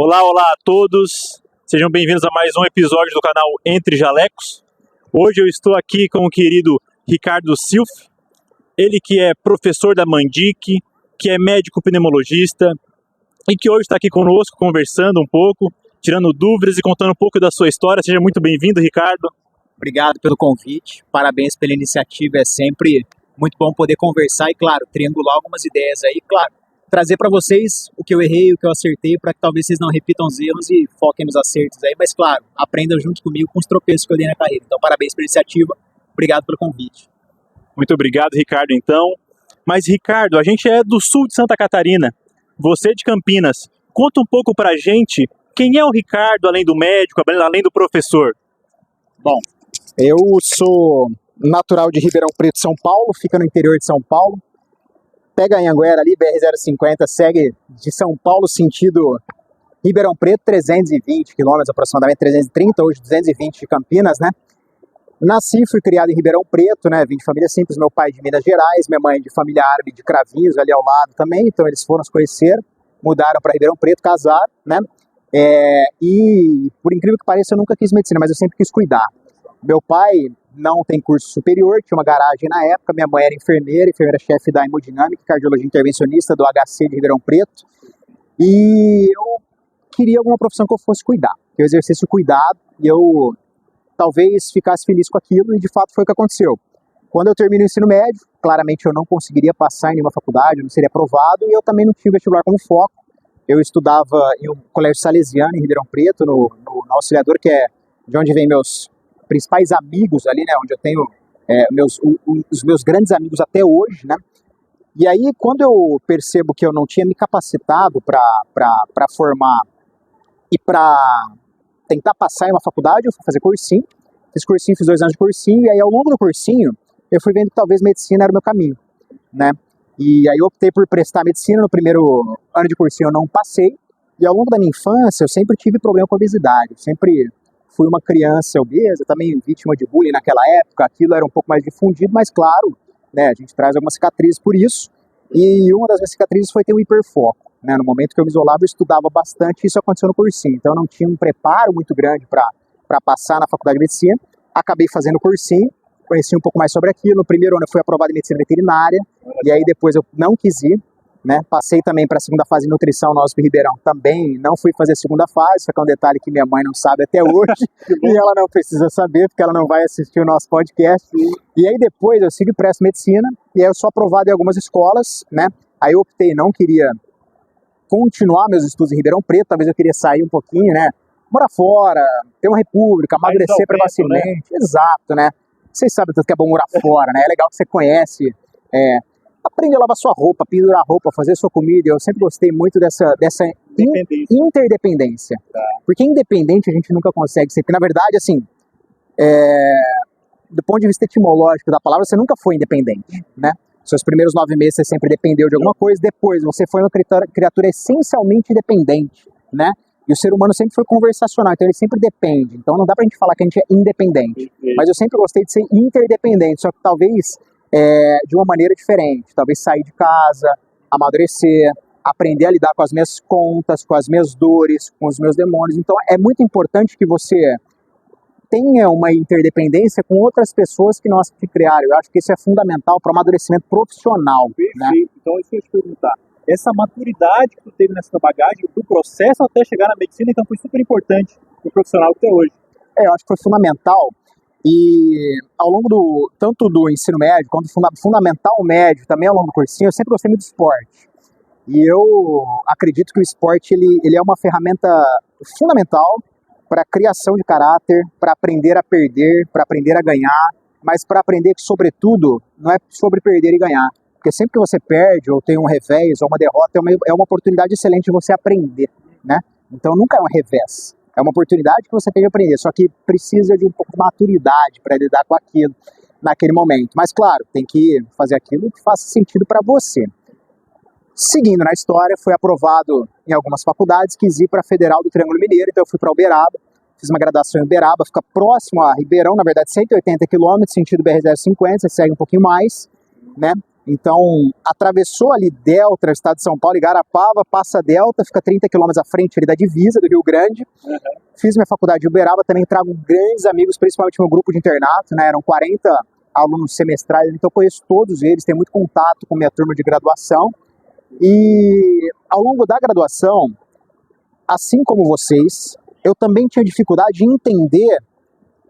Olá, olá a todos, sejam bem-vindos a mais um episódio do canal Entre Jalecos. Hoje eu estou aqui com o querido Ricardo Silf, ele que é professor da Mandic, que é médico pneumologista e que hoje está aqui conosco conversando um pouco, tirando dúvidas e contando um pouco da sua história. Seja muito bem-vindo, Ricardo. Obrigado pelo convite, parabéns pela iniciativa, é sempre muito bom poder conversar e, claro, triangular algumas ideias aí, claro, trazer para vocês o que eu errei, o que eu acertei, para que talvez vocês não repitam os erros e foquem nos acertos aí, mas claro, aprendam junto comigo com os tropeços que eu dei na carreira. Então, parabéns pela iniciativa, obrigado pelo convite. Muito obrigado, Ricardo, então. Mas, Ricardo, a gente é do sul de Santa Catarina, você é de Campinas. Conta um pouco pra gente quem é o Ricardo, além do médico, além do professor. Bom, eu sou natural de Ribeirão Preto, São Paulo, fica no interior de São Paulo. Pega a Anhanguera ali, BR-050, segue de São Paulo sentido Ribeirão Preto, 320 quilômetros, aproximadamente 330, hoje 220 de Campinas, né? Nasci, fui criado em Ribeirão Preto, né? Vim de família simples, meu pai de Minas Gerais, minha mãe de família árabe de Cravinhos, ali ao lado também, então eles foram se conhecer, mudaram para Ribeirão Preto, casaram, né? E por incrível que pareça, eu nunca quis medicina, mas eu sempre quis cuidar. Meu pai não tem curso superior, tinha uma garagem na época, minha mãe era enfermeira-chefe da hemodinâmica, cardiologia intervencionista do HC de Ribeirão Preto, e eu queria alguma profissão que eu fosse cuidar, que eu exercesse o cuidado e eu talvez ficasse feliz com aquilo, e de fato foi o que aconteceu. Quando eu termino o ensino médio, claramente eu não conseguiria passar em nenhuma faculdade, eu não seria aprovado, e eu também não tinha vestibular como foco. Eu estudava em um colégio salesiano em Ribeirão Preto, no Auxiliador, que é de onde vem meus principais amigos ali, né, onde eu tenho os meus grandes amigos até hoje, né. E aí, quando eu percebo que eu não tinha me capacitado para formar e para tentar passar em uma faculdade, eu fui fazer cursinho, fiz 2 anos de cursinho, e aí ao longo do cursinho, eu fui vendo que talvez medicina era o meu caminho, né. E aí eu optei por prestar medicina. No primeiro ano de cursinho eu não passei, e ao longo da minha infância eu sempre tive problema com obesidade, sempre fui uma criança obesa, também vítima de bullying naquela época, aquilo era um pouco mais difundido, mas claro, né, a gente traz algumas cicatrizes por isso, e uma das minhas cicatrizes foi ter um hiperfoco, né, no momento que eu me isolava eu estudava bastante, e isso aconteceu no cursinho, então eu não tinha um preparo muito grande para passar na faculdade de medicina, acabei fazendo o cursinho, conheci um pouco mais sobre aquilo. No primeiro ano eu fui aprovado em medicina veterinária, e aí depois eu não quis ir, né? Passei também para a segunda fase de nutrição na USP Ribeirão, também não fui fazer a segunda fase, só que é um detalhe que minha mãe não sabe até hoje, e ela não precisa saber, porque ela não vai assistir o nosso podcast. E aí depois eu sigo e presto medicina, e aí eu sou aprovado em algumas escolas, né? Aí eu optei, não queria continuar meus estudos em Ribeirão Preto, talvez eu queria sair um pouquinho, né? Morar fora, ter uma república, amadurecer precocemente, né? Exato, né? Vocês sabem tanto que é bom morar fora, né? É legal que você conhece, aprende a lavar sua roupa, pendurar roupa, fazer sua comida. Eu sempre gostei muito dessa interdependência. Porque independente a gente nunca consegue ser. Porque, na verdade, assim, do ponto de vista etimológico da palavra, você nunca foi independente, né? Seus primeiros 9 meses você sempre dependeu de alguma coisa, depois você foi uma criatura essencialmente independente, né? E o ser humano sempre foi conversacional, então ele sempre depende. Então não dá pra gente falar que a gente é independente. Mas eu sempre gostei de ser interdependente, só que talvez de uma maneira diferente. Talvez sair de casa, amadurecer, aprender a lidar com as minhas contas, com as minhas dores, com os meus demônios. Então é muito importante que você tenha uma interdependência com outras pessoas que nós te criaram. Eu acho que isso é fundamental para o amadurecimento profissional. Perfeito. Né? Então isso que eu ia te perguntar. Essa maturidade que tu teve nessa bagagem, do processo até chegar na medicina, então foi super importante para o profissional até hoje. Eu acho que foi fundamental, e ao longo tanto do ensino médio, quanto fundamental médio, também ao longo do cursinho, eu sempre gostei muito de esporte. E eu acredito que o esporte ele é uma ferramenta fundamental para a criação de caráter, para aprender a perder, para aprender a ganhar, mas para aprender que, sobretudo, não é sobre perder e ganhar. Porque sempre que você perde, ou tem um revés, ou uma derrota, é uma oportunidade excelente de você aprender, né? Então nunca é um revés, é uma oportunidade que você tem de aprender, só que precisa de um pouco de maturidade para lidar com aquilo naquele momento. Mas claro, tem que fazer aquilo que faça sentido para você. Seguindo na história, fui aprovado em algumas faculdades, quis ir para a Federal do Triângulo Mineiro, então eu fui para Uberaba, fiz uma graduação em Uberaba, fica próximo a Ribeirão, na verdade 180 quilômetros, sentido BR-050, você segue um pouquinho mais, né? Então, atravessou ali Delta, estado de São Paulo, Igarapava, passa Delta, fica 30 quilômetros à frente ali da divisa do Rio Grande. Fiz minha faculdade de Uberaba, também trago grandes amigos, principalmente meu grupo de internato, né? Eram 40 alunos semestrais, então eu conheço todos eles, tenho muito contato com minha turma de graduação. E ao longo da graduação, assim como vocês, eu também tinha dificuldade em entender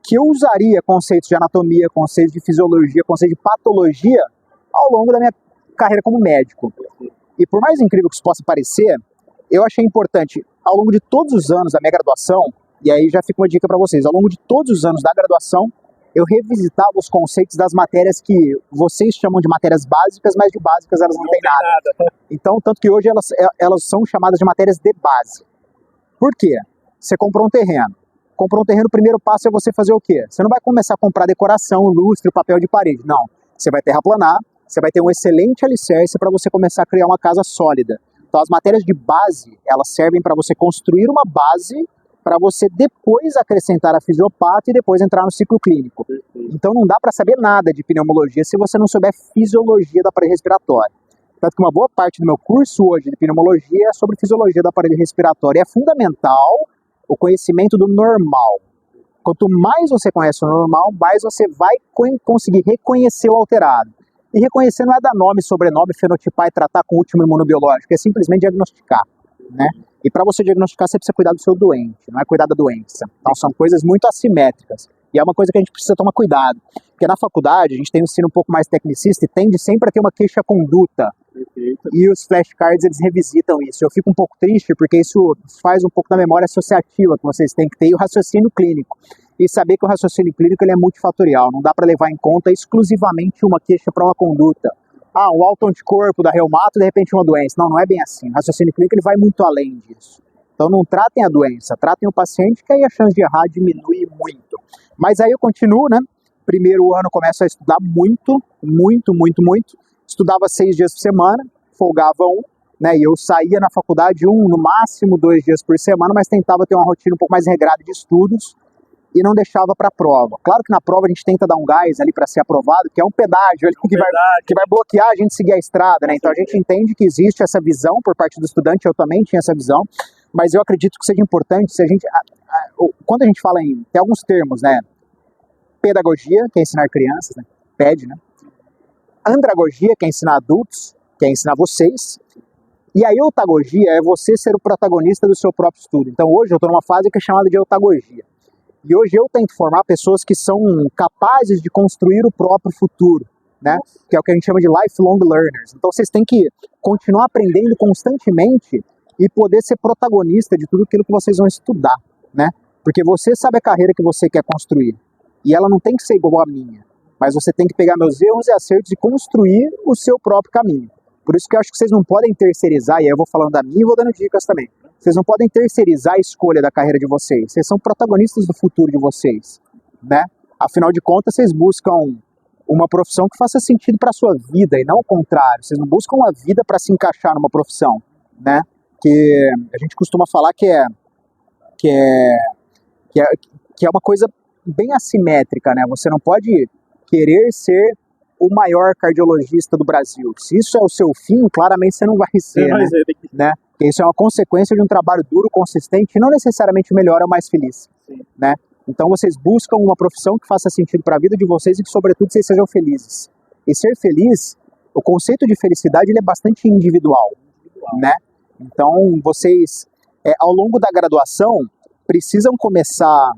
que eu usaria conceitos de anatomia, conceitos de fisiologia, conceitos de patologia ao longo da minha carreira como médico. E por mais incrível que isso possa parecer, eu achei importante, ao longo de todos os anos da minha graduação, e aí já fica uma dica para vocês, ao longo de todos os anos da graduação, eu revisitava os conceitos das matérias que vocês chamam de matérias básicas, mas de básicas elas não têm nada. Então, tanto que hoje elas são chamadas de matérias de base. Por quê? Você comprou um terreno. Comprou um terreno, o primeiro passo é você fazer o quê? Você não vai começar a comprar decoração, lustre, papel de parede. Não. Você vai terraplanar, você vai ter um excelente alicerce para você começar a criar uma casa sólida. Então, as matérias de base, elas servem para você construir uma base para você depois acrescentar a fisiopata e depois entrar no ciclo clínico. Então, não dá para saber nada de pneumologia se você não souber fisiologia da parede respiratória. Tanto que uma boa parte do meu curso hoje de pneumologia é sobre fisiologia da parede respiratória. É fundamental o conhecimento do normal. Quanto mais você conhece o normal, mais você vai conseguir reconhecer o alterado. E reconhecer não é dar nome, sobrenome, fenotipar e tratar com o último imunobiológico, é simplesmente diagnosticar, né? E para você diagnosticar, você precisa cuidar do seu doente, não é cuidar da doença. Então são coisas muito assimétricas. E é uma coisa que a gente precisa tomar cuidado. Porque na faculdade, a gente tem um ensino um pouco mais tecnicista e tende sempre a ter uma queixa-conduta. E os flashcards, eles revisitam isso. Eu fico um pouco triste porque isso faz um pouco da memória associativa que vocês têm que ter e o raciocínio clínico. E saber que o raciocínio clínico ele é multifatorial. Não dá para levar em conta exclusivamente uma queixa para uma conduta. Ah, um alto anticorpo da reumato, de repente uma doença. Não, não é bem assim. O raciocínio clínico ele vai muito além disso. Então não tratem a doença, tratem o paciente, que aí a chance de errar diminui muito. Mas aí eu continuo, né? Primeiro ano começo a estudar muito. Estudava 6 dias por semana, folgava um, né? E eu saía na faculdade no máximo 2 dias por semana, mas tentava ter uma rotina um pouco mais regrada de estudos e não deixava para a prova. Claro que na prova a gente tenta dar um gás ali para ser aprovado, que é um pedágio ali que vai bloquear a gente seguir a estrada, né? Então a gente entende que existe essa visão por parte do estudante, eu também tinha essa visão, mas eu acredito que seja importante se a gente, quando a gente fala tem alguns termos, né? Pedagogia, que é ensinar crianças, né? PED, né? Andragogia, que é ensinar adultos, que é ensinar vocês. E a eutagogia é você ser o protagonista do seu próprio estudo. Então hoje eu estou numa fase que é chamada de eutagogia. E hoje eu tento formar pessoas que são capazes de construir o próprio futuro, né? Que é o que a gente chama de lifelong learners. Então vocês têm que continuar aprendendo constantemente e poder ser protagonista de tudo aquilo que vocês vão estudar, né? Porque você sabe a carreira que você quer construir. E ela não tem que ser igual à minha. Mas você tem que pegar meus erros e acertos e construir o seu próprio caminho. Por isso que eu acho que vocês não podem terceirizar, e aí eu vou falando da minha e vou dando dicas também. Vocês não podem terceirizar a escolha da carreira de vocês. Vocês são protagonistas do futuro de vocês, né? Afinal de contas, vocês buscam uma profissão que faça sentido para a sua vida e não o contrário. Vocês não buscam uma vida para se encaixar numa profissão, né? Que a gente costuma falar que é uma coisa bem assimétrica, né? Você não pode querer ser o maior cardiologista do Brasil. Se isso é o seu fim, claramente você não vai ser, né? Porque isso é uma consequência de um trabalho duro, consistente, e não necessariamente o melhor é o mais feliz, né? Então vocês buscam uma profissão que faça sentido para a vida de vocês e que, sobretudo, vocês sejam felizes. E ser feliz, o conceito de felicidade ele é bastante individual, né? Então vocês, ao longo da graduação, precisam começar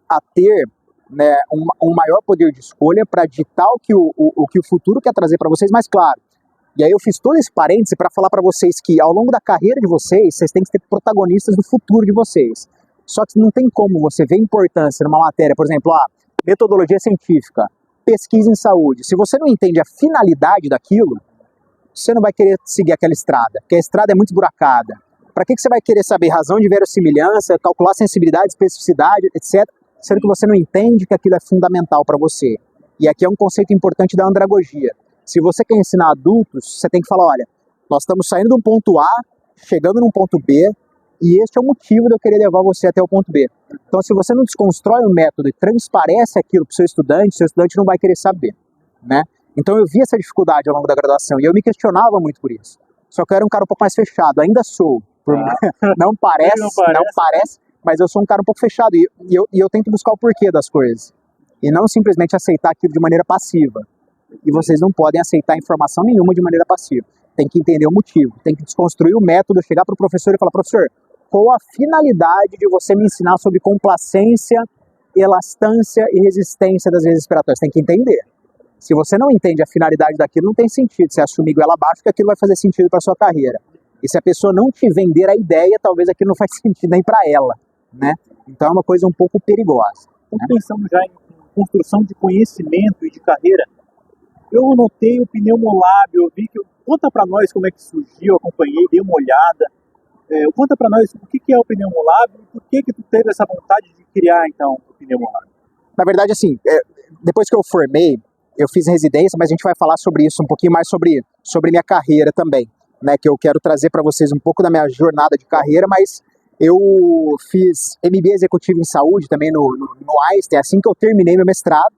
a ter, né, um maior poder de escolha para ditar o que o futuro quer trazer para vocês mais claro. E aí eu fiz todo esse parêntese para falar para vocês que ao longo da carreira de vocês têm que ser protagonistas do futuro de vocês. Só que não tem como você ver importância numa matéria, por exemplo, metodologia científica, pesquisa em saúde. Se você não entende a finalidade daquilo, você não vai querer seguir aquela estrada, porque a estrada é muito esburacada. Para que você vai querer saber razão de verossimilhança, calcular sensibilidade, especificidade, etc., sendo que você não entende que aquilo é fundamental para você. E aqui é um conceito importante da andragogia. Se você quer ensinar adultos, você tem que falar, olha, nós estamos saindo de um ponto A, chegando num ponto B, e este é o motivo de eu querer levar você até o ponto B. Então, se você não desconstrói o método e transparece aquilo para o seu estudante não vai querer saber, né? Então eu vi essa dificuldade ao longo da graduação e eu me questionava muito por isso. Só que eu era um cara um pouco mais fechado, ainda sou. Não parece, mas eu sou um cara um pouco fechado e eu tento buscar o porquê das coisas. E não simplesmente aceitar aquilo de maneira passiva. E vocês não podem aceitar informação nenhuma de maneira passiva. Tem que entender o motivo, tem que desconstruir o método, chegar para o professor e falar, professor, qual a finalidade de você me ensinar sobre complacência, elastância e resistência das vias respiratórias? Tem que entender. Se você não entende a finalidade daquilo, não tem sentido você assumir goela abaixo que aquilo vai fazer sentido para sua carreira. E se a pessoa não te vender a ideia, talvez aquilo não faz sentido nem para ela, né? Então é uma coisa um pouco perigosa. Então, pensando já em construção de conhecimento e de carreira, eu notei o Pneumolab, eu vi que... Conta para nós como é que surgiu, acompanhei, dei uma olhada. Conta para nós o que é o Pneumolab e por que tu teve essa vontade de criar, então, o Pneumolab. Na verdade, assim, depois que eu formei, eu fiz residência, mas a gente vai falar sobre isso, um pouquinho mais sobre minha carreira também, né, que eu quero trazer para vocês um pouco da minha jornada de carreira, mas eu fiz MBA executivo em saúde também no Einstein, assim que eu terminei meu mestrado,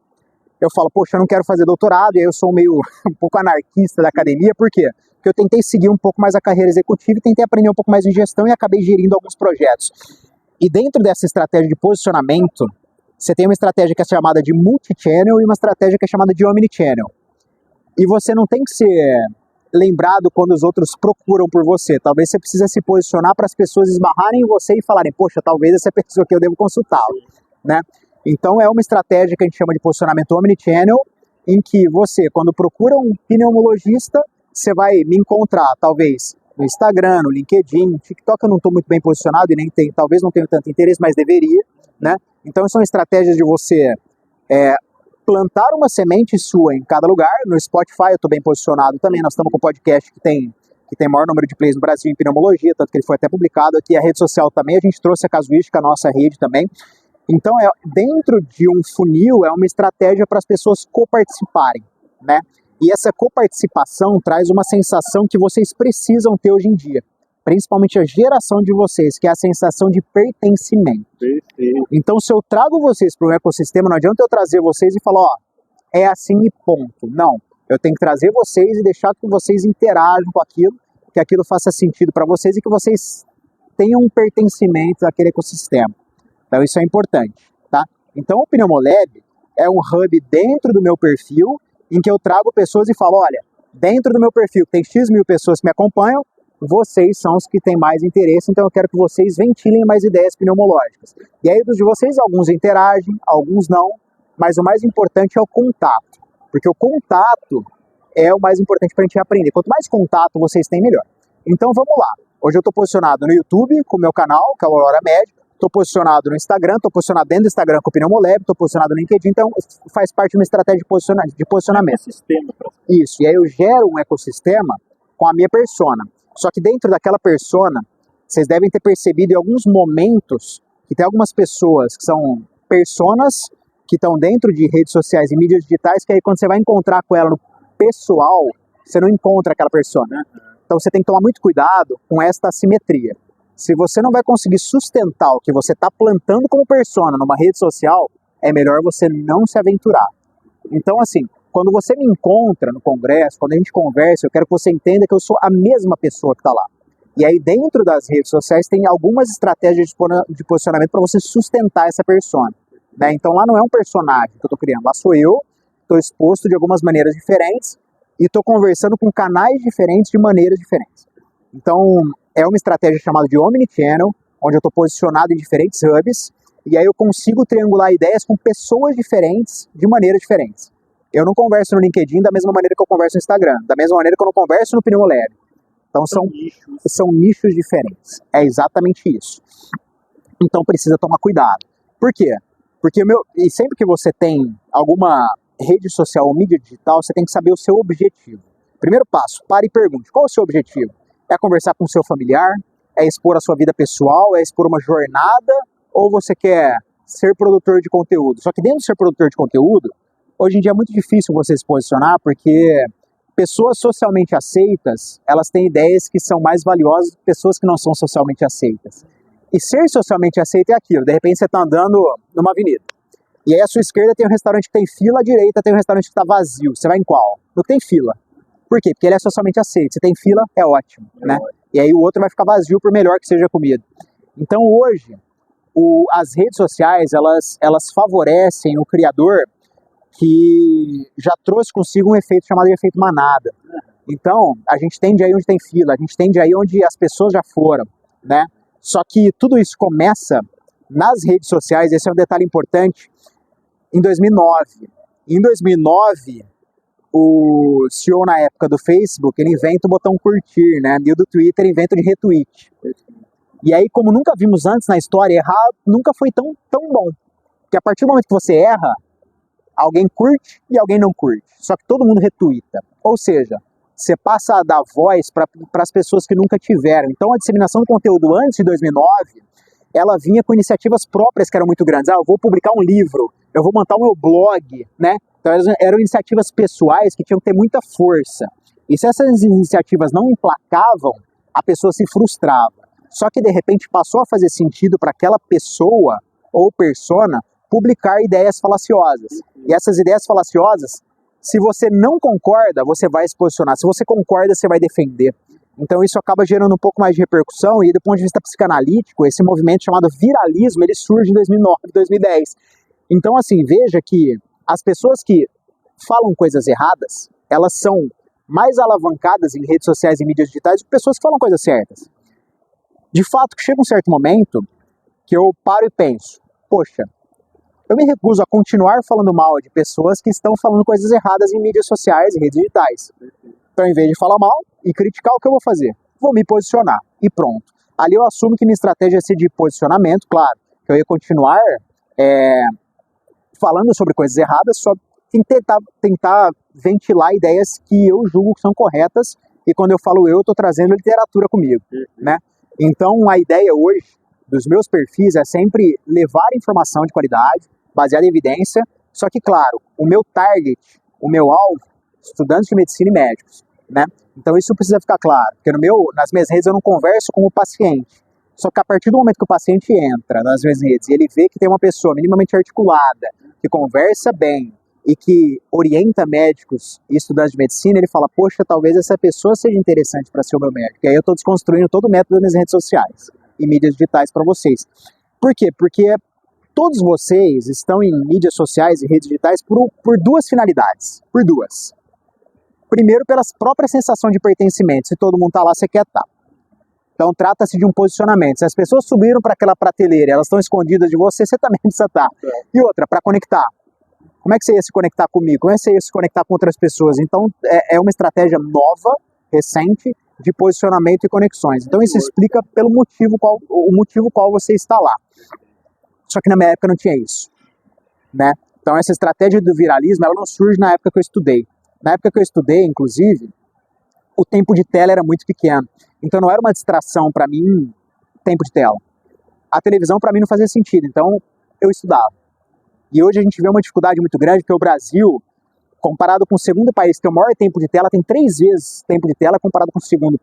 eu falo, poxa, eu não quero fazer doutorado, e aí eu sou meio um pouco anarquista da academia, por quê? Porque eu tentei seguir um pouco mais a carreira executiva e tentei aprender um pouco mais em gestão e acabei gerindo alguns projetos. E dentro dessa estratégia de posicionamento, você tem uma estratégia que é chamada de multi-channel e uma estratégia que é chamada de omni-channel. E você não tem que ser lembrado quando os outros procuram por você. Talvez você precisa se posicionar para as pessoas esbarrarem em você e falarem, poxa, talvez essa é a pessoa que eu devo consultar, né? Então é uma estratégia que a gente chama de posicionamento omnichannel, em que você, quando procura um pneumologista, você vai me encontrar, talvez, no Instagram, no LinkedIn, no TikTok eu não estou muito bem posicionado e talvez não tenha tanto interesse, mas deveria, né? Então são estratégias de você plantar uma semente sua em cada lugar. No Spotify eu estou bem posicionado também, nós estamos com um podcast que tem maior número de plays no Brasil em pneumologia, tanto que ele foi até publicado aqui. A rede social também, a gente trouxe a Casuística, a nossa rede também. Então, dentro de um funil, é uma estratégia para as pessoas coparticiparem, né? E essa coparticipação traz uma sensação que vocês precisam ter hoje em dia, principalmente a geração de vocês, que é a sensação de pertencimento. Perfeito. Então, se eu trago vocês para um ecossistema, não adianta eu trazer vocês e falar, ó, é assim e ponto. Não, eu tenho que trazer vocês e deixar que vocês interajam com aquilo, que aquilo faça sentido para vocês e que vocês tenham um pertencimento àquele ecossistema. Então isso é importante, tá? Então o Pneumolab é um hub dentro do meu perfil em que eu trago pessoas e falo, olha, dentro do meu perfil tem X mil pessoas que me acompanham, vocês são os que têm mais interesse, então eu quero que vocês ventilem mais ideias pneumológicas. E aí dos de vocês, alguns interagem, alguns não, mas o mais importante é o contato, porque o contato é o mais importante para a gente aprender. Quanto mais contato vocês têm, melhor. Então vamos lá. Hoje eu estou posicionado no YouTube com o meu canal, que é o Aurora Med. Estou posicionado no Instagram, estou posicionado dentro do Instagram com o Pneumolab, estou posicionado no LinkedIn, então faz parte de uma estratégia de posicionamento. Isso, e aí eu gero um ecossistema com a minha persona. Só que dentro daquela persona, vocês devem ter percebido em alguns momentos que tem algumas pessoas que são personas que estão dentro de redes sociais e mídias digitais, que aí quando você vai encontrar com ela no pessoal, você não encontra aquela persona. Então você tem que tomar muito cuidado com esta assimetria. Se você não vai conseguir sustentar o que você está plantando como persona numa rede social, é melhor você não se aventurar. Então, assim, quando você me encontra no congresso, quando a gente conversa, eu quero que você entenda que eu sou a mesma pessoa que está lá. E aí, dentro das redes sociais, tem algumas estratégias de posicionamento para você sustentar essa persona, né? Então, lá não é um personagem que eu estou criando, lá sou eu, estou exposto de algumas maneiras diferentes e estou conversando com canais diferentes de maneiras diferentes. Então, é uma estratégia chamada de Omnichannel, onde eu estou posicionado em diferentes hubs, e aí eu consigo triangular ideias com pessoas diferentes de maneiras diferentes. Eu não converso no LinkedIn da mesma maneira que eu converso no Instagram, da mesma maneira que eu não converso no Pneumolab. Então são nichos diferentes. É exatamente isso. Então precisa tomar cuidado. Por quê? Porque e sempre que você tem alguma rede social ou mídia digital, você tem que saber o seu objetivo. Primeiro passo, pare e pergunte, qual é o seu objetivo? É conversar com o seu familiar? É expor a sua vida pessoal? É expor uma jornada? Ou você quer ser produtor de conteúdo? Só que dentro de ser produtor de conteúdo, hoje em dia é muito difícil você se posicionar, porque pessoas socialmente aceitas, elas têm ideias que são mais valiosas do que pessoas que não são socialmente aceitas. E ser socialmente aceito é aquilo, de repente você está andando numa avenida. E aí à sua esquerda tem um restaurante que tem fila, à direita tem um restaurante que está vazio. Você vai em qual? No que tem fila. Por quê? Porque ele é socialmente aceito. Se tem fila, é ótimo, né? E aí o outro vai ficar vazio por melhor que seja a comida. Então hoje, as redes sociais, elas favorecem o criador que já trouxe consigo um efeito chamado de efeito manada. Então, a gente tende aí onde tem fila, a gente tende aí onde as pessoas já foram, né? Só que tudo isso começa nas redes sociais, esse é um detalhe importante, em 2009. Em 2009, o CEO na época do Facebook, ele inventa o botão curtir, né? E o do Twitter inventa o de retweet. E aí, como nunca vimos antes na história, errar nunca foi tão bom. Porque a partir do momento que você erra, alguém curte e alguém não curte. Só que todo mundo retuita. Ou seja, você passa a dar voz para as pessoas que nunca tiveram. Então a disseminação do conteúdo antes de 2009, ela vinha com iniciativas próprias que eram muito grandes. Eu vou publicar um livro, eu vou montar o meu blog, né? Então eram iniciativas pessoais que tinham que ter muita força. E se essas iniciativas não emplacavam, a pessoa se frustrava. Só que de repente passou a fazer sentido para aquela pessoa ou persona publicar ideias falaciosas. E essas ideias falaciosas, se você não concorda, você vai se posicionar. Se você concorda, você vai defender. Então isso acaba gerando um pouco mais de repercussão e do ponto de vista psicanalítico, esse movimento chamado viralismo, ele surge em 2009, 2010. Então assim, veja que as pessoas que falam coisas erradas, elas são mais alavancadas em redes sociais e mídias digitais do que pessoas que falam coisas certas. De fato, chega um certo momento que eu paro e penso, poxa, eu me recuso a continuar falando mal de pessoas que estão falando coisas erradas em mídias sociais e redes digitais. Então, em vez de falar mal e criticar, o que eu vou fazer? Vou me posicionar e pronto. Ali eu assumo que minha estratégia ia ser de posicionamento, claro, que eu ia continuar falando sobre coisas erradas, só tentar ventilar ideias que eu julgo que são corretas, e quando eu falo eu estou trazendo literatura comigo, né? Então, a ideia hoje dos meus perfis é sempre levar informação de qualidade, baseada em evidência, só que, claro, o meu target, o meu alvo, estudantes de medicina e médicos, né? Então isso precisa ficar claro, porque nas minhas redes eu não converso com o paciente, só que a partir do momento que o paciente entra nas minhas redes e ele vê que tem uma pessoa minimamente articulada, que conversa bem e que orienta médicos e estudantes de medicina, ele fala, poxa, talvez essa pessoa seja interessante para ser o meu médico. E aí eu estou desconstruindo todo o método das redes sociais e mídias digitais para vocês. Por quê? Porque todos vocês estão em mídias sociais e redes digitais por duas finalidades. Por duas. Primeiro, pela própria sensação de pertencimento. Se todo mundo está lá, você quer estar. Então, trata-se de um posicionamento. Se as pessoas subiram para aquela prateleira e elas estão escondidas de você, você também precisa estar. E outra, para conectar. Como é que você ia se conectar comigo? Como é que você ia se conectar com outras pessoas? Então, é uma estratégia nova, recente, de posicionamento e conexões. Então, isso explica o motivo qual você está lá. Só que na minha época não tinha isso, né? Então essa estratégia do viralismo, ela não surge na época que eu estudei. Na época que eu estudei, inclusive, o tempo de tela era muito pequeno. Então não era uma distração para mim, tempo de tela. A televisão para mim não fazia sentido, então eu estudava. E hoje a gente vê uma dificuldade muito grande, porque o Brasil, comparado com o segundo país que tem o maior tempo de tela, tem 3 vezes tempo de tela comparado com o segundo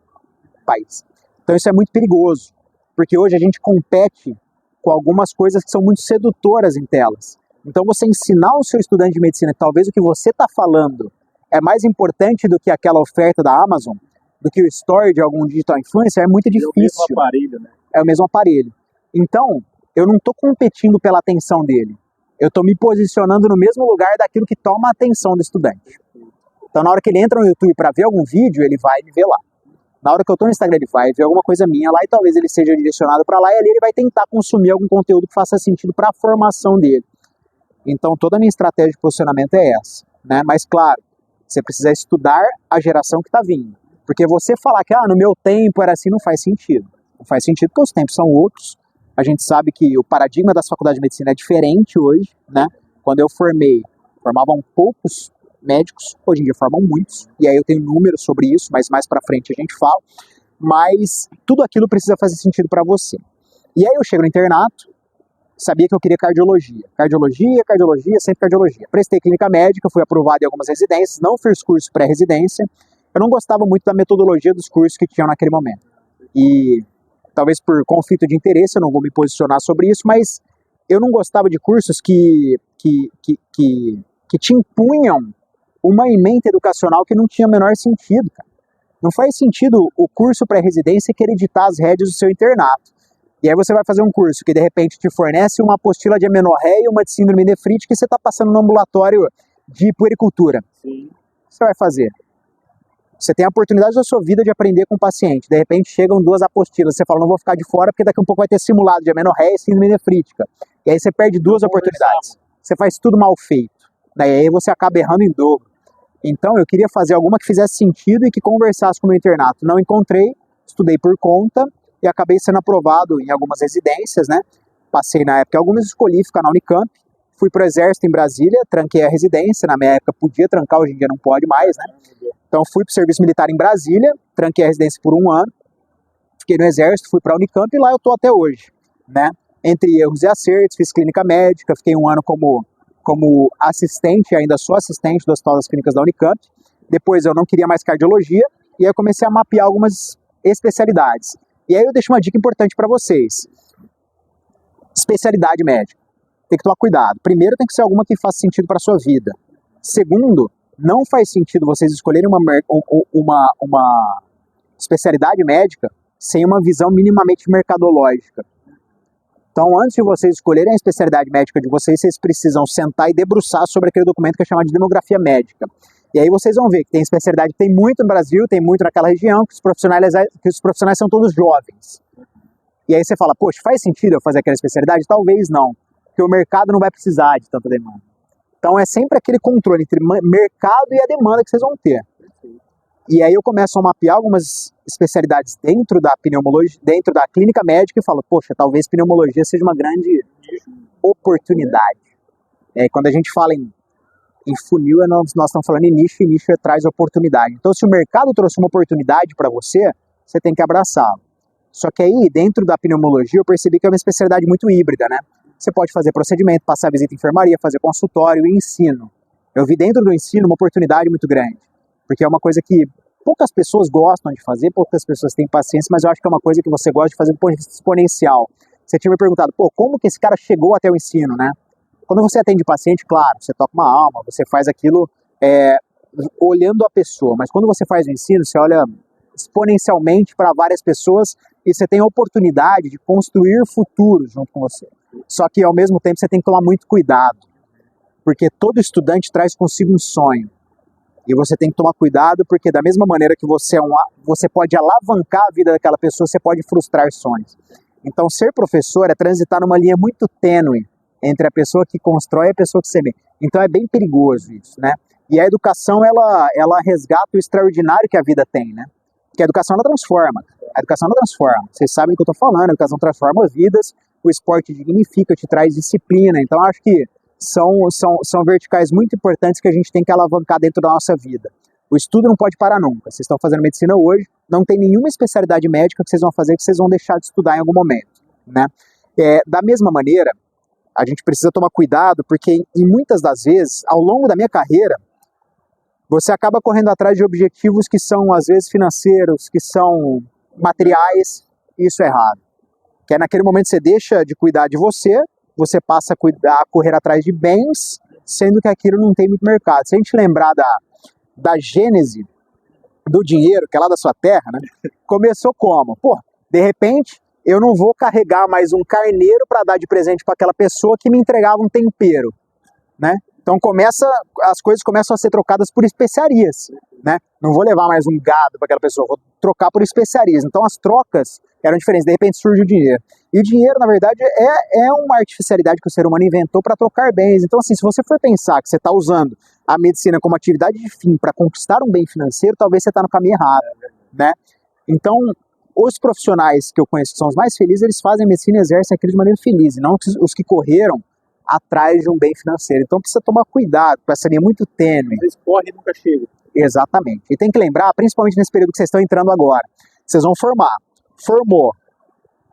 país. Então isso é muito perigoso, porque hoje a gente compete com algumas coisas que são muito sedutoras em telas. Então você ensinar o seu estudante de medicina que talvez o que você está falando é mais importante do que aquela oferta da Amazon, do que o story de algum digital influencer, é muito difícil. É o mesmo aparelho, né? É o mesmo aparelho. Então, eu não estou competindo pela atenção dele. Eu estou me posicionando no mesmo lugar daquilo que toma a atenção do estudante. Então, na hora que ele entra no YouTube para ver algum vídeo, ele vai me ver lá. Na hora que eu estou no Instagram, ele vai ver alguma coisa minha lá e talvez ele seja direcionado para lá e ali ele vai tentar consumir algum conteúdo que faça sentido para a formação dele. Então, toda a minha estratégia de posicionamento é essa, né? Mas, claro, você precisa estudar a geração que está vindo. Porque você falar que, no meu tempo era assim, não faz sentido. Não faz sentido porque os tempos são outros. A gente sabe que o paradigma das faculdades de medicina é diferente hoje, né? Quando eu formei, formavam poucos médicos, hoje em dia formam muitos, e aí eu tenho números sobre isso, mas mais pra frente a gente fala, mas tudo aquilo precisa fazer sentido para você. E aí eu chego no internato, sabia que eu queria cardiologia, sempre cardiologia. Prestei clínica médica, fui aprovado em algumas residências, não fiz curso pré-residência, eu não gostava muito da metodologia dos cursos que tinham naquele momento. E talvez por conflito de interesse, eu não vou me posicionar sobre isso, mas eu não gostava de cursos que que te impunham uma ementa educacional que não tinha o menor sentido, cara. Não faz sentido o curso pré-residência querer ditar as rédeas do seu internato. E aí você vai fazer um curso que de repente te fornece uma apostila de amenorreia e uma de síndrome nefrítica e você está passando no ambulatório de puericultura. Sim. O que você vai fazer? Você tem a oportunidade da sua vida de aprender com o paciente. De repente chegam 2 apostilas, você fala, não vou ficar de fora porque daqui a pouco vai ter simulado de amenorreia e síndrome nefrítica. E aí você perde 2 oportunidades. Você faz tudo mal feito. Daí aí você acaba errando em dobro. Então eu queria fazer alguma que fizesse sentido e que conversasse com o meu internato. Não encontrei, estudei por conta e acabei sendo aprovado em algumas residências, né? Passei na época algumas, escolhi ficar na Unicamp. Fui para o Exército em Brasília, tranquei a residência. Na minha época podia trancar, hoje em dia não pode mais, né? Então fui para o serviço militar em Brasília, tranquei a residência por 1 ano. Fiquei no Exército, fui para a Unicamp e lá eu tô até hoje, né? Entre erros e acertos, fiz clínica médica, fiquei 1 ano como assistente, ainda sou assistente do Hospital das Clínicas da Unicamp. Depois eu não queria mais cardiologia e aí eu comecei a mapear algumas especialidades. E aí eu deixo uma dica importante para vocês. Especialidade médica. Tem que tomar cuidado. Primeiro, tem que ser alguma que faça sentido para a sua vida. Segundo, não faz sentido vocês escolherem uma especialidade médica sem uma visão minimamente mercadológica. Então, antes de vocês escolherem a especialidade médica de vocês, vocês precisam sentar e debruçar sobre aquele documento que é chamado de demografia médica. E aí vocês vão ver que tem especialidade que tem muito no Brasil, tem muito naquela região, que os profissionais são todos jovens. E aí você fala, poxa, faz sentido eu fazer aquela especialidade? Talvez não, porque o mercado não vai precisar de tanta demanda. Então é sempre aquele controle entre mercado e a demanda que vocês vão ter. E aí eu começo a mapear algumas especialidades dentro da pneumologia, dentro da clínica médica e falo, poxa, talvez pneumologia seja uma grande oportunidade. Quando a gente fala em funil, nós estamos falando em nicho, e nicho traz oportunidade. Então se o mercado trouxe uma oportunidade para você, você tem que abraçar. Só que aí, dentro da pneumologia, eu percebi que é uma especialidade muito híbrida, né? Você pode fazer procedimento, passar visita em enfermaria, fazer consultório e ensino. Eu vi dentro do ensino uma oportunidade muito grande, porque é uma coisa que poucas pessoas gostam de fazer, poucas pessoas têm paciência, mas eu acho que é uma coisa que você gosta de fazer exponencial. Você tinha me perguntado, como que esse cara chegou até o ensino, né? Quando você atende paciente, claro, você toca uma alma, você faz aquilo olhando a pessoa, mas quando você faz o ensino, você olha exponencialmente para várias pessoas e você tem a oportunidade de construir futuros junto com você. Só que ao mesmo tempo você tem que tomar muito cuidado, porque todo estudante traz consigo um sonho. E você tem que tomar cuidado porque da mesma maneira que você pode alavancar a vida daquela pessoa, você pode frustrar sonhos. Então ser professor é transitar numa linha muito tênue entre a pessoa que constrói e a pessoa que semeia. Então é bem perigoso isso, né? E a educação, ela resgata o extraordinário que a vida tem, né? Porque a educação, ela transforma. A educação, ela transforma. Vocês sabem do que eu estou falando, a educação transforma vidas, o esporte dignifica, te traz disciplina. Então acho que são verticais muito importantes que a gente tem que alavancar dentro da nossa vida. O estudo não pode parar nunca. Vocês estão fazendo medicina hoje, não tem nenhuma especialidade médica que vocês vão fazer que vocês vão deixar de estudar em algum momento, né? Da mesma maneira, a gente precisa tomar cuidado porque em muitas das vezes, ao longo da minha carreira, você acaba correndo atrás de objetivos que são às vezes financeiros, que são materiais, e isso é errado. Que é naquele momento que você deixa de cuidar de você passa a correr atrás de bens, sendo que aquilo não tem muito mercado. Se a gente lembrar da gênese do dinheiro, que é lá da sua terra, né? Começou como? De repente, eu não vou carregar mais um carneiro para dar de presente para aquela pessoa que me entregava um tempero, né? Então as coisas começam a ser trocadas por especiarias, né? Não vou levar mais um gado para aquela pessoa, vou trocar por especiarias. Então as trocas eram diferentes, de repente surge o dinheiro. E o dinheiro, na verdade, é uma artificialidade que o ser humano inventou para trocar bens. Então assim, se você for pensar que você está usando a medicina como atividade de fim para conquistar um bem financeiro, talvez você está no caminho errado, né? Então, os profissionais que eu conheço que são os mais felizes, eles fazem medicina e exercem aquilo de maneira feliz, e não os que correram atrás de um bem financeiro. Então precisa tomar cuidado com essa linha muito tênue. Eles correm e nunca chegam. Exatamente. E tem que lembrar, principalmente nesse período que vocês estão entrando agora, vocês vão formar. Formou.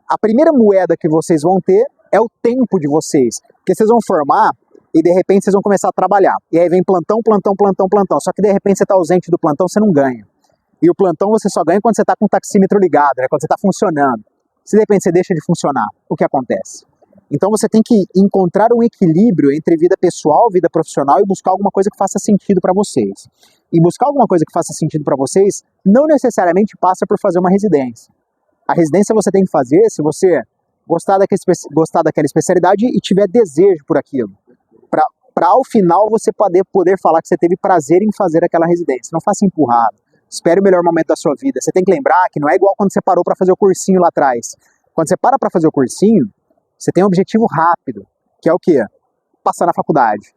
A primeira moeda que vocês vão ter é o tempo de vocês. Porque vocês vão formar e de repente vocês vão começar a trabalhar. E aí vem plantão, plantão, plantão, plantão. Só que de repente você está ausente do plantão, você não ganha. E o plantão você só ganha quando você está com o taxímetro ligado, né? Quando você está funcionando. Se de repente você deixa de funcionar, o que acontece? Então você tem que encontrar um equilíbrio entre vida pessoal, vida profissional e buscar alguma coisa que faça sentido para vocês. E buscar alguma coisa que faça sentido para vocês não necessariamente passa por fazer uma residência. A residência você tem que fazer se você gostar daquela especialidade e tiver desejo por aquilo. Para ao final você poder falar que você teve prazer em fazer aquela residência. Não faça empurrado. Espere o melhor momento da sua vida. Você tem que lembrar que não é igual quando você parou para fazer o cursinho lá atrás. Quando você para fazer o cursinho, você tem um objetivo rápido, que é o quê? Passar na faculdade.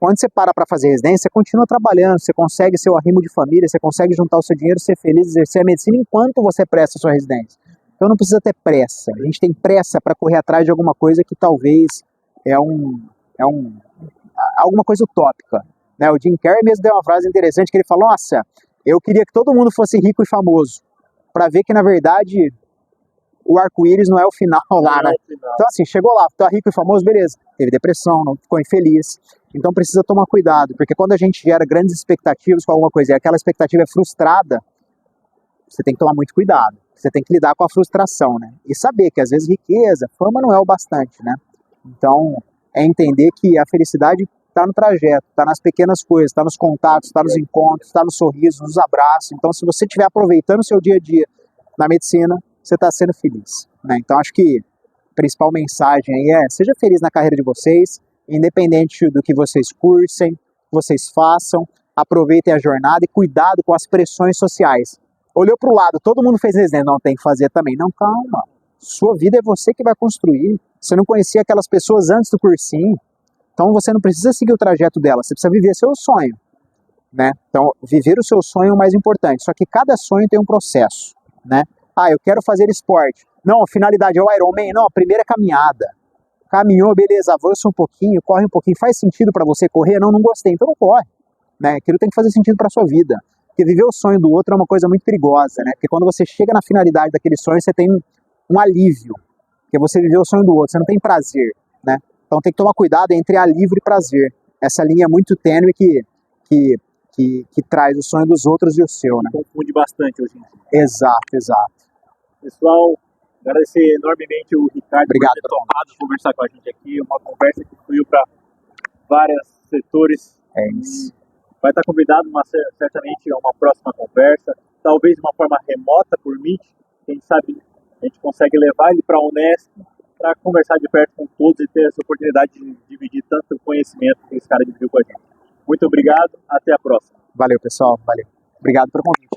Quando você para fazer residência, você continua trabalhando, você consegue seu arrimo de família, você consegue juntar o seu dinheiro, ser feliz, exercer a medicina enquanto você presta a sua residência. Então não precisa ter pressa. A gente tem pressa para correr atrás de alguma coisa que talvez alguma coisa utópica. Né? O Jim Carrey mesmo deu uma frase interessante que ele falou: nossa, eu queria que todo mundo fosse rico e famoso, para ver que na verdade o arco-íris não é o final lá, né? Então assim, chegou lá, tá rico e famoso, beleza, teve depressão, não ficou infeliz. Então precisa tomar cuidado, porque quando a gente gera grandes expectativas com alguma coisa e aquela expectativa é frustrada, você tem que tomar muito cuidado. Você tem que lidar com a frustração, né? E saber que às vezes riqueza, fama não é o bastante, né? Então é entender que a felicidade está no trajeto, está nas pequenas coisas, está nos contatos, está nos encontros, está nos sorrisos, nos abraços. Então se você estiver aproveitando o seu dia a dia na medicina, você está sendo feliz, né? Então acho que a principal mensagem aí é: seja feliz na carreira de vocês, independente do que vocês cursem, vocês façam, aproveitem a jornada e cuidado com as pressões sociais. Olhou para o lado, todo mundo fez residência, não, tem que fazer também. Não, calma, sua vida é você que vai construir. Você não conhecia aquelas pessoas antes do cursinho, então você não precisa seguir o trajeto delas, você precisa viver seu sonho, né? Então viver o seu sonho é o mais importante, só que cada sonho tem um processo, né? Ah, eu quero fazer esporte. Não, a finalidade é o Ironman. Não, a primeira é caminhada. Caminhou, beleza, avança um pouquinho, corre um pouquinho. Faz sentido para você correr? Não, não gostei, então não corre. Né? Aquilo tem que fazer sentido para sua vida. Porque viver o sonho do outro é uma coisa muito perigosa, né? Porque quando você chega na finalidade daquele sonho, você tem um alívio. Porque você viveu o sonho do outro, você não tem prazer, né? Então tem que tomar cuidado entre alívio e prazer. Essa linha é muito tênue que traz o sonho dos outros e o seu, né? Confunde bastante hoje em dia. Exato, exato. Pessoal, agradecer enormemente o Ricardo Obrigado, por ter topado conversar com a gente aqui. Uma conversa que fluiu para vários setores. É isso. Vai estar convidado certamente a uma próxima conversa, talvez de uma forma remota por Meet. Quem sabe a gente consegue levar ele para a Unesp para conversar de perto com todos e ter essa oportunidade de dividir tanto conhecimento que esse cara dividiu com a gente. Muito obrigado, até a próxima. Valeu, pessoal, valeu. Obrigado pelo convite.